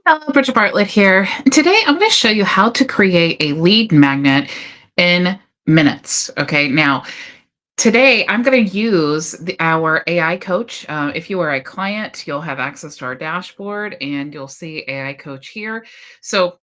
Hello, Bridget Bartlett here. Today, I'm going to show you how to create a lead magnet in minutes. Okay, now today I'm going to use our AI coach. If you are a client, you'll have access to our dashboard and you'll see AI coach here. So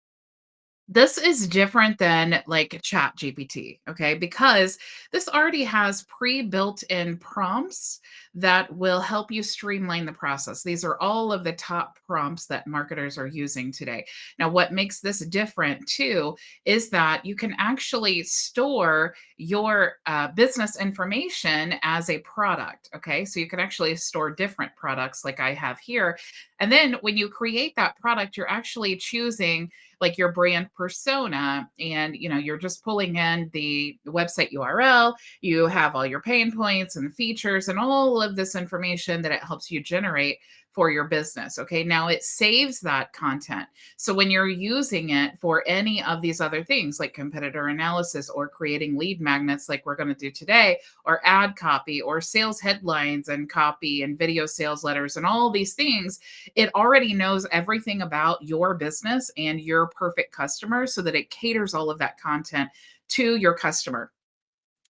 this is different than like Chat GPT, okay? Because this already has pre-built in prompts that will help you streamline the process. These are all of the top prompts that marketers are using today. Now, what makes this different too is that you can actually store your business information as a product, okay? So you can actually store different products like I have here. And then when you create that product, you're actually choosing like your brand persona, and you're just pulling in the website URL. You have all your pain points and features and all of this information that it helps you generate for your business. Okay, now it saves that content, so when you're using it for any of these other things like competitor analysis or creating lead magnets like we're going to do today, or ad copy or sales headlines and copy and video sales letters and all these things, it already knows everything about your business and your perfect customer so that it caters all of that content to your customer.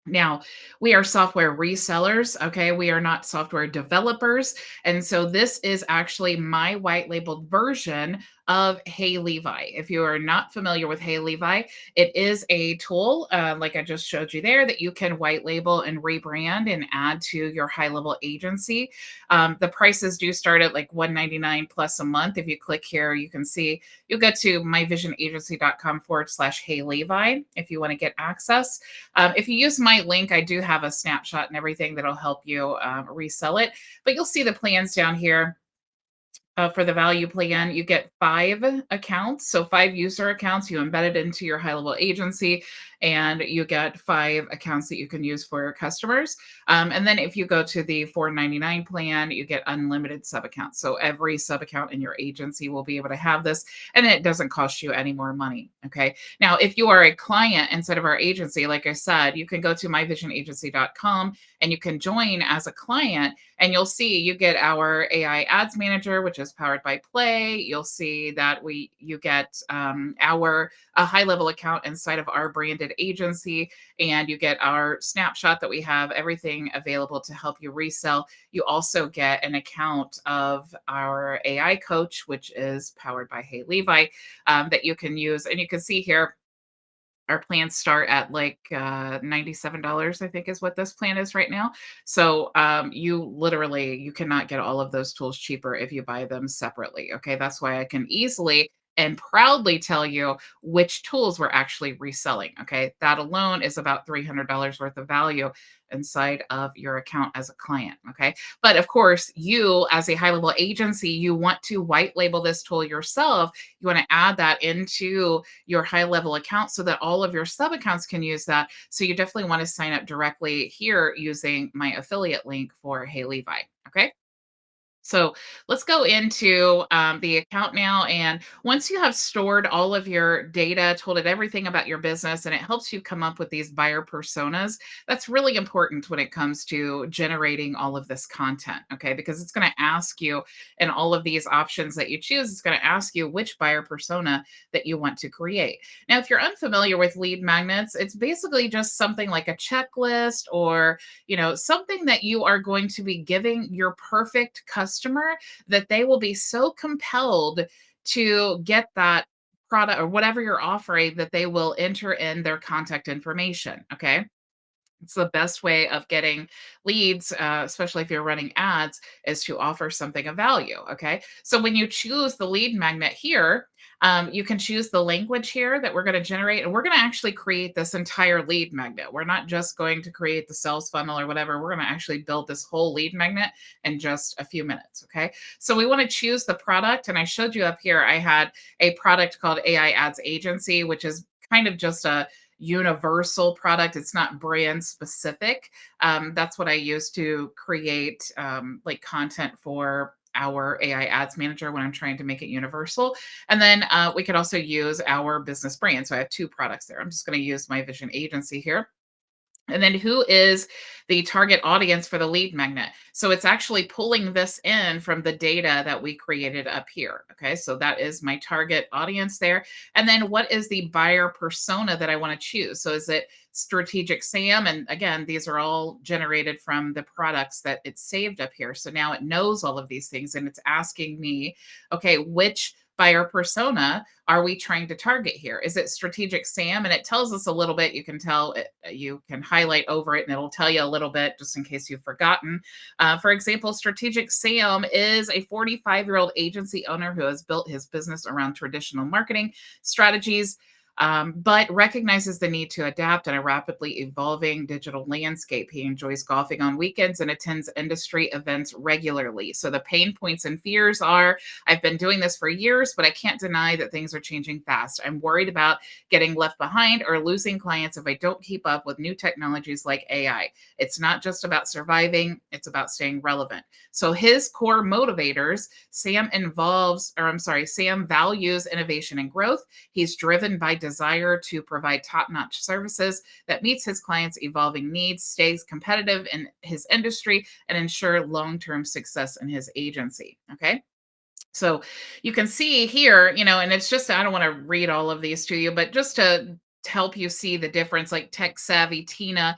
Now, we are software resellers, okay? We are not software developers. And so this is actually my white labeled version of Hey Levi. If you are not familiar with Hey Levi, it is a tool, like I just showed you there, that you can white label and rebrand and add to your high level agency. The prices do start at like 199 plus a month. If you click here, you can see you'll get to myvisionagency.com/, Hey Levi if you want to get access. If you use my link, I do have a snapshot and everything that'll help you resell it. But you'll see the plans down here. For the value plan, you get 5 accounts. So 5 user accounts, you embed it into your high level agency, and you get 5 accounts that you can use for your customers. And then if you go to the 499 plan, you get unlimited sub accounts. So every sub account in your agency will be able to have this, and it doesn't cost you any more money. Okay. Now, if you are a client inside of our agency, like I said, you can go to myvisionagency.com and you can join as a client, and you'll see you get our AI ads manager, which is powered by Play. You'll see that you get our a high level account inside of our branded agency, and you get our snapshot that we have everything available to help you resell. You also get an account of our AI coach, which is powered by Hey Levi, that you can use, and you can see here our plans start at like $97, I think is what this plan is right now. So you cannot get all of those tools cheaper if you buy them separately. Okay, that's why I can easily and proudly tell you which tools we're actually reselling. Okay, that alone is about $300 worth of value inside of your account as a client. Okay, but of course, you as a high level agency, you want to white label this tool yourself. You want to add that into your high level account so that all of your sub accounts can use that. So you definitely want to sign up directly here using my affiliate link for Hey Levi. Okay. So let's go into the account now. And once you have stored all of your data, told it everything about your business, and it helps you come up with these buyer personas, that's really important when it comes to generating all of this content. Okay. Because it's going to ask you in all of these options that you choose, it's going to ask you which buyer persona that you want to create. Now, if you're unfamiliar with lead magnets, it's basically just something like a checklist, or something that you are going to be giving your perfect customer, that they will be so compelled to get that product or whatever you're offering that they will enter in their contact information. Okay. It's the best way of getting leads, especially if you're running ads, is to offer something of value. Okay. So when you choose the lead magnet here, you can choose the language here that we're going to generate. And we're going to actually create this entire lead magnet. We're not just going to create the sales funnel or whatever. We're going to actually build this whole lead magnet in just a few minutes. Okay. So we want to choose the product. And I showed you up here, I had a product called AI Ads Agency, which is kind of just a universal product. It's not brand specific. That's what I use to create like content for our AI ads manager when I'm trying to make it universal. And then we could also use our business brand. So I have 2 products there. I'm just going to use my vision agency here. And then who is the target audience for the lead magnet? So it's actually pulling this in from the data that we created up here. Okay, so that is my target audience there. And then what is the buyer persona that I want to choose? So is it strategic Sam? And again, these are all generated from the products that it's saved up here. So now it knows all of these things and it's asking me, okay, which buyer persona are we trying to target here? Is it strategic Sam? And it tells us a little bit. You can tell it, you can highlight over it and it'll tell you a little bit just in case you've forgotten. For example, strategic Sam is a 45-year-old agency owner who has built his business around traditional marketing strategies. But recognizes the need to adapt in a rapidly evolving digital landscape. He enjoys golfing on weekends and attends industry events regularly. So the pain points and fears are I've been doing this for years, but I can't deny that things are changing fast. I'm worried about getting left behind or losing clients if I don't keep up with new technologies like AI. It's not just about surviving, it's about staying relevant. So his core motivators, Sam values innovation and growth. He's driven by desire to provide top-notch services that meets his clients' evolving needs, stays competitive in his industry, and ensure long-term success in his agency. Okay. So you can see here, and it's just, I don't want to read all of these to you, but just to help you see the difference, like tech savvy Tina's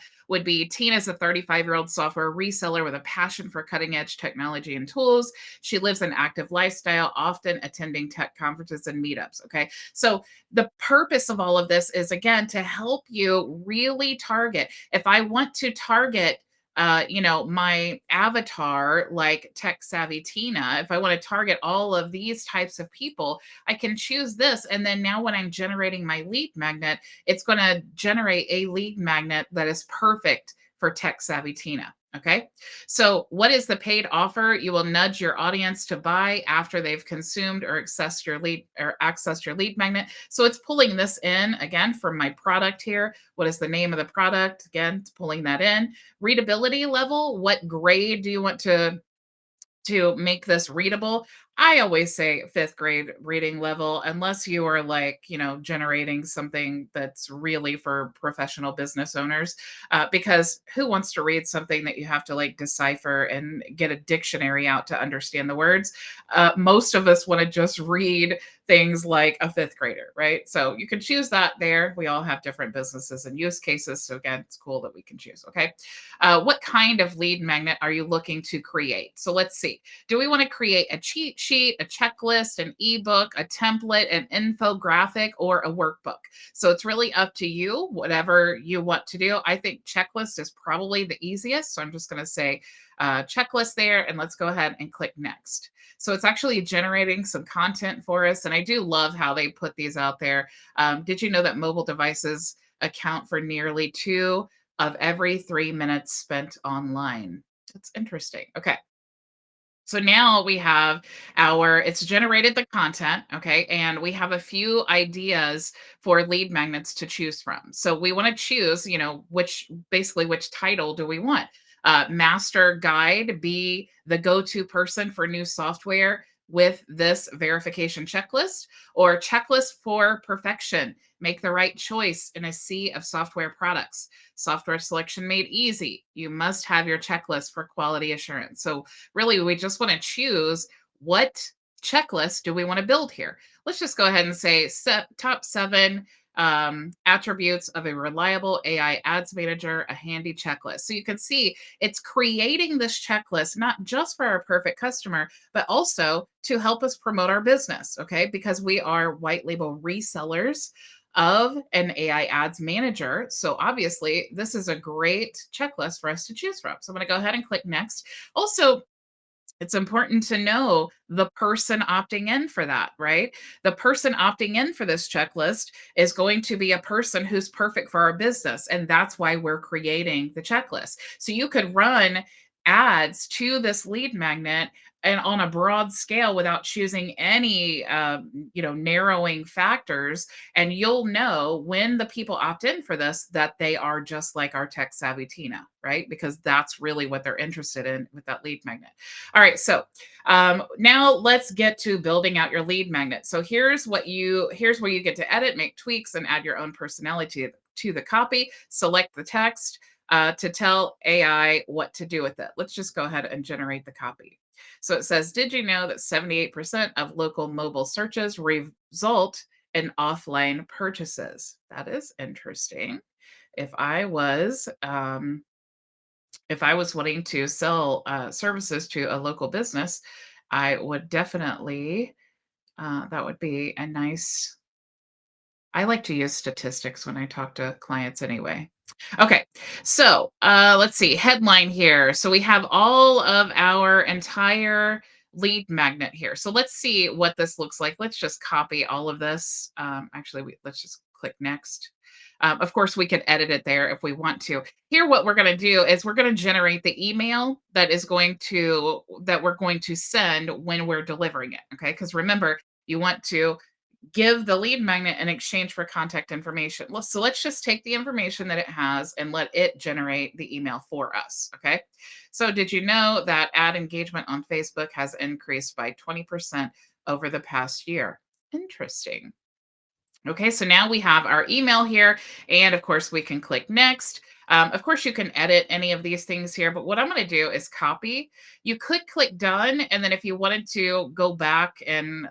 a 35-year-old software reseller with a passion for cutting edge technology and tools. She lives an active lifestyle, often attending tech conferences and meetups. Okay. So the purpose of all of this is again to help you really target. If I want to target my avatar, like tech savvy Tina, if I want to target all of these types of people, I can choose this. And then now when I'm generating my lead magnet, it's going to generate a lead magnet that is perfect for tech savvy Tina. Okay. So what is the paid offer? You will nudge your audience to buy after they've consumed or accessed your lead magnet. So it's pulling this in again from my product here. What is the name of the product? Again, it's pulling that in. Readability level, what grade do you want to make this readable? I always say fifth grade reading level, unless you are like, generating something that's really for professional business owners. Because who wants to read something that you have to like decipher and get a dictionary out to understand the words? Most of us want to just read things like a fifth grader, right? So you can choose that there. We all have different businesses and use cases. So again, it's cool that we can choose. Okay. What kind of lead magnet are you looking to create? So let's see. Do we want to create a cheat sheet, a checklist, an ebook, a template, an infographic, or a workbook? So it's really up to you, whatever you want to do. I think checklist is probably the easiest. So I'm just going to say checklist there, and let's go ahead and click next. So it's actually generating some content for us. And I do love how they put these out there. Did you know that mobile devices account for nearly 2 of every 3 minutes spent online? That's interesting. Okay. So now we have it's generated the content, okay, and we have a few ideas for lead magnets to choose from. So we want to choose, which title do we want? Master guide, be the go-to person for new software with this verification checklist, or checklist for perfection, make the right choice in a sea of software products. Software selection made easy. You must have your checklist for quality assurance. So really, we just want to choose what checklist do we want to build here. Let's just go ahead and say top 7 attributes of a reliable AI ads manager, a handy checklist. So you can see it's creating this checklist not just for our perfect customer, but also to help us promote our business. Okay, because we are white label resellers of an AI ads manager. So obviously, this is a great checklist for us to choose from. So I'm going to go ahead and click next. Also, it's important to know the person opting in for that, right? The person opting in for this checklist is going to be a person who's perfect for our business. And that's why we're creating the checklist. So you could run ads to this lead magnet and on a broad scale without choosing any narrowing factors, and you'll know when the people opt in for this that they are just like our tech savvy Tina, right? Because that's really what they're interested in with that lead magnet. All right, so now let's get to building out your lead magnet. So here's where you get to edit, make tweaks, and add your own personality to the copy. Select the text. to tell AI what to do with it. Let's just go ahead and generate the copy. So it says, did you know that 78% of local mobile searches result in offline purchases? That is interesting. If I was if I was wanting to sell services to a local business, I would definitely that would be a nice. I like to use statistics when I talk to clients anyway. Okay, so let's see, headline here. So we have all of our entire lead magnet here. So let's see what this looks like. Let's just copy all of this. Actually, let's just click next. Of course, we could edit it there if we want to. Here, what we're going to do is we're going to generate the email that we're going to send when we're delivering it. Okay, because remember, you want to give the lead magnet in exchange for contact information. So let's just take the information that it has and let it generate the email for us. Okay. So, did you know that ad engagement on Facebook has increased by 20% over the past year? Interesting. Okay, so now we have our email here, and of course, we can click next. Of course, you can edit any of these things here, but what I'm going to do is copy. You could click done, and then if you wanted to go back and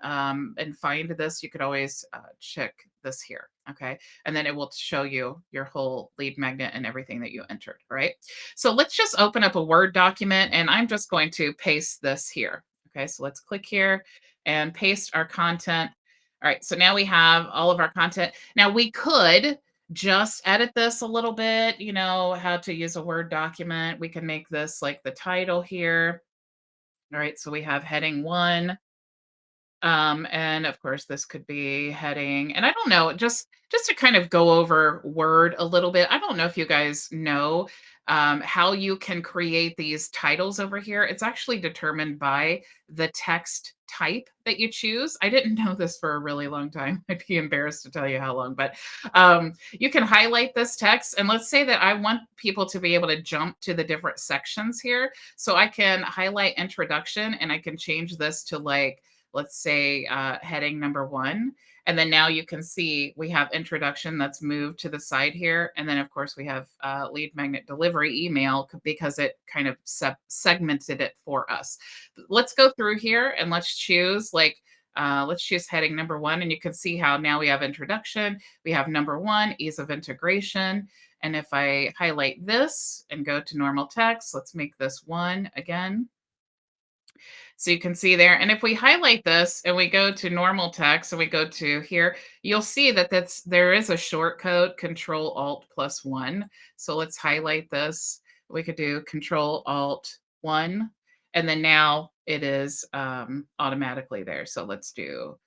find this, you could always check this here. Okay, and then it will show you your whole lead magnet and everything that you entered. All right. So let's just open up a Word document, and I'm just going to paste this here. Okay, so let's click here and paste our content. All right, so now we have all of our content. Now we could just edit this a little bit, how to use a Word document. We can make this like the title here. All right, so we have heading one. And of course, this could be heading, and I don't know, just to kind of go over Word a little bit. I don't know if you guys know how you can create these titles over here. It's actually determined by the text type that you choose. I didn't know this for a really long time. I'd be embarrassed to tell you how long, but you can highlight this text, and let's say that I want people to be able to jump to the different sections here. So I can highlight introduction, and I can change this to like, let's say heading number one. And then now you can see we have introduction that's moved to the side here. And then, of course, we have lead magnet delivery email because it kind of segmented it for us. Let's go through here and let's choose heading number one. And you can see how now we have introduction. We have number one, ease of integration. And if I highlight this and go to normal text, let's make this one again. So you can see there. And if we highlight this and we go to normal text and we go to here, you'll see that there is a short code, Control Alt plus one. So let's highlight this. We could do Control Alt one. And then now it is automatically there. So let's do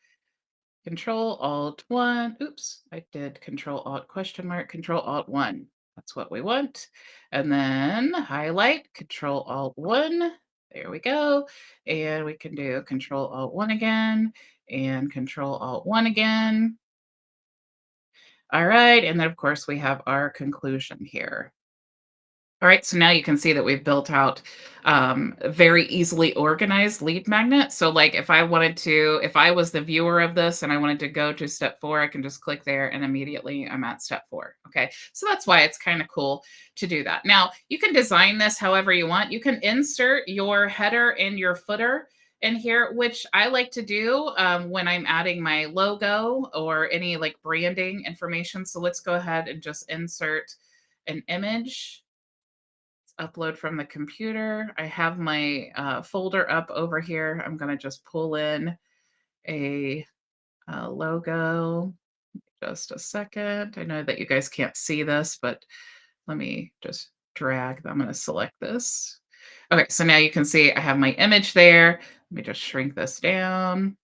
Control Alt one. Oops, I did Control Alt question mark, Control Alt one. That's what we want. And then highlight Control Alt one. There we go. And we can do Control Alt one again and Control Alt one again. All right. And then, of course, we have our conclusion here. All right, so now you can see that we've built out a very easily organized lead magnet. So like if I was the viewer of this and I wanted to go to step four, I can just click there and immediately I'm at step four. Okay, so that's why it's kind of cool to do that. Now you can design this however you want. You can insert your header and your footer in here, which I like to do when I'm adding my logo or any like branding information. So let's go ahead and just insert an image, upload from the computer. I have my folder up over here. I'm going to just pull in a, logo. Just a second. I know that you guys can't see this, but let me just drag. I'm going to select this. Okay, so now you can see I have my image there. Let me just shrink this down.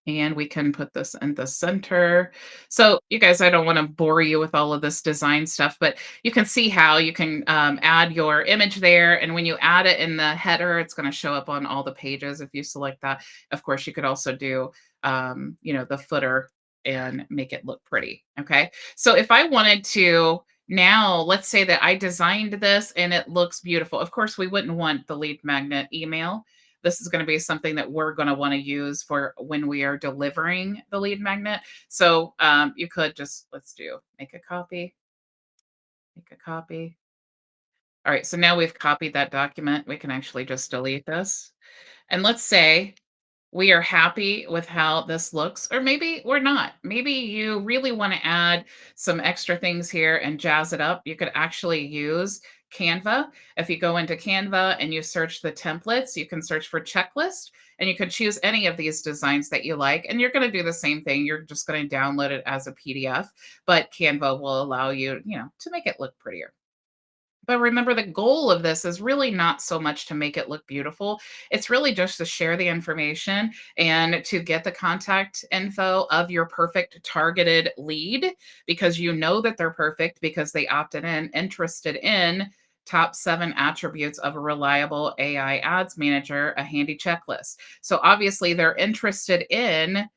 And we can put this in the center. So you guys, I don't want to bore you with all of this design stuff, but you can see how you can add your image there. And when you add it in the header, it's going to show up on all the pages if you select that. Of course, you could also do, the footer and make it look pretty. Okay. So if I wanted to now, let's say that I designed this and it looks beautiful. Of course, we wouldn't want the lead magnet email. This is going to be something that we're going to want to use for when we are delivering the lead magnet. So you could just, let's do make a copy, All right, so now we've copied that document. We can actually just delete this. And let's say we are happy with how this looks, or maybe we're not. Maybe you really want to add some extra things here and jazz it up. You could actually use Canva. If you go into Canva and you search the templates, you can search for checklist and you can choose any of these designs that you like. And you're going to do the same thing. You're just going to download it as a PDF, but Canva will allow you, to make it look prettier. But remember, the goal of this is really not so much to make it look beautiful. It's really just to share the information and to get the contact info of your perfect targeted lead because you know that they're perfect because they opted in, interested in top 7 attributes of a reliable AI ads manager, a handy checklist. So obviously, they're interested in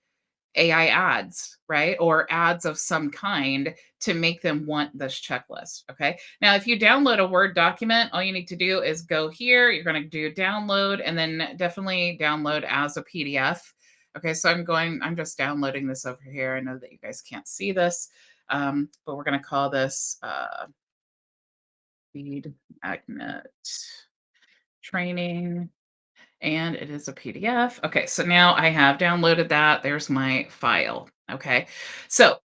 AI ads, right? Or ads of some kind to make them want this checklist. Okay. Now, if you download a Word document, all you need to do is go here. You're going to do download and then definitely download as a PDF. Okay. So I'm just downloading this over here. I know that you guys can't see this, but we're going to call this feed magnet training and it is a PDF. Okay, so now I have downloaded that. There's my file. Okay, so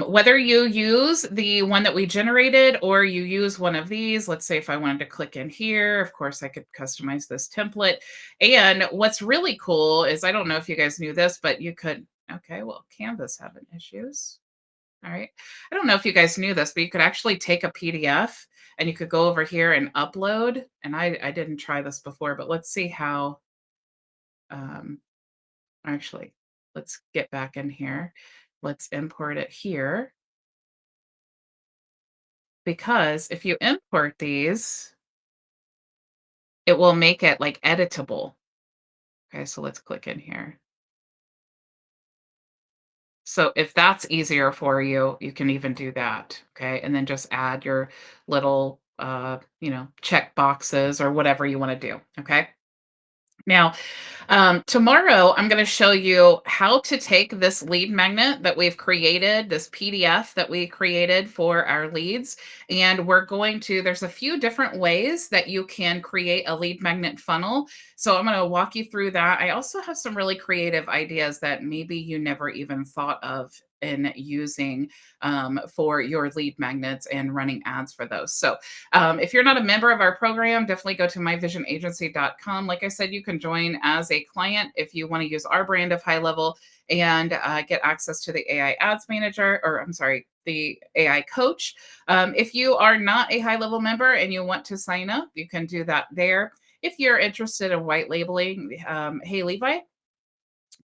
whether you use the one that we generated or you use one of these, let's say if I wanted to click in here, of course I could customize this template. And what's really cool is I don't know if you guys knew this, but you could, okay, well, Canva's having issues. All right. I don't know if you guys knew this, but you could actually take a PDF and you could go over here and upload. And I didn't try this before, but let's see how um, actually, let's get back in here. Let's import it here because if you import these, it will make it like editable. Okay, so let's click in here. So if that's easier for you, you can even do that. Okay, and then just add your little, check boxes or whatever you want to do. Okay. Now, tomorrow, I'm going to show you how to take this lead magnet that we've created, this PDF that we created for our leads. And there's a few different ways that you can create a lead magnet funnel. So I'm going to walk you through that. I also have some really creative ideas that maybe you never even thought of in using for your lead magnets and running ads for those. So if you're not a member of our program, definitely go to myvisionagency.com. Like I said, you can join as a client if you want to use our brand of high level and get access to the AI ads manager, or I'm sorry, the AI coach. If you are not a high level member and you want to sign up, you can do that there. If you're interested in white labeling, Hey Levi,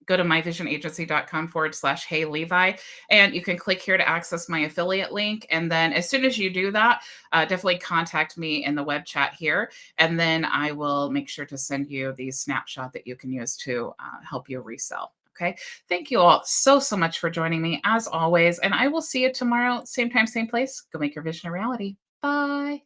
go to myvisionagency.com/Hey Levi, and you can click here to access my affiliate link. And then as soon as you do that, definitely contact me in the web chat here. And then I will make sure to send you the snapshot that you can use to help you resell. Okay. Thank you all so, so much for joining me as always. And I will see you tomorrow, same time, same place. Go make your vision a reality. Bye.